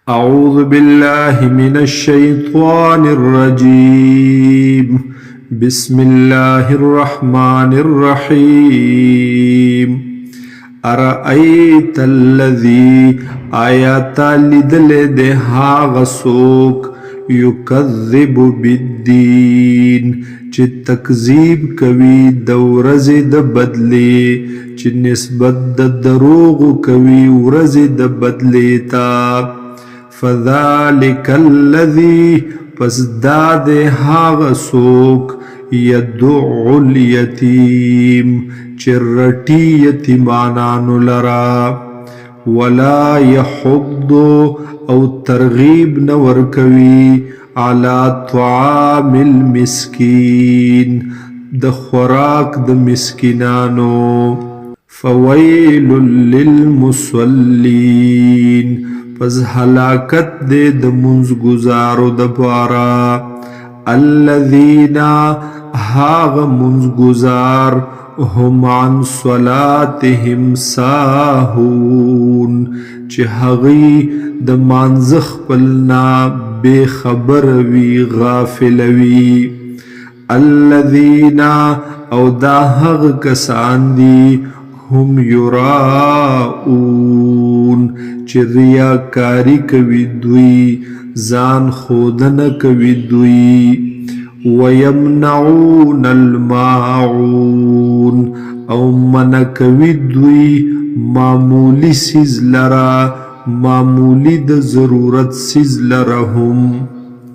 أعوذ بالله من الشيطان الرجيم بسم الله الرحمن الرحيم أرأيت الذي آيات لدل دها غسوك يكذب بالدين چه تکذیب کوي د ورځې د بدلې چې نسبت د دروغ کوي ورځې د بدلې تا فذلك الذي پس دا د هغه څوک يدع اليتيم چې رټي یتیمانانو لرا ولا يحض او ترغیب نه ورکوي على طعام المسكين د خوراک د مسکینانو فويل للمصلين پس هلاکت دے د منزگزارو د پارا الذين هاغ منزگزار هم عن صلاتهم ساهون چه هغی د مانزخ پلنا بے خبر وی غافل وی الذين او دا هغ کسان دی هم یراؤون چه ریاکاری کوي دوی ځان خودن کوي دوی ويمنعون الماعون او من کوي دوی معمولی سیز لرا معمولی د ضرورت سیز لرهم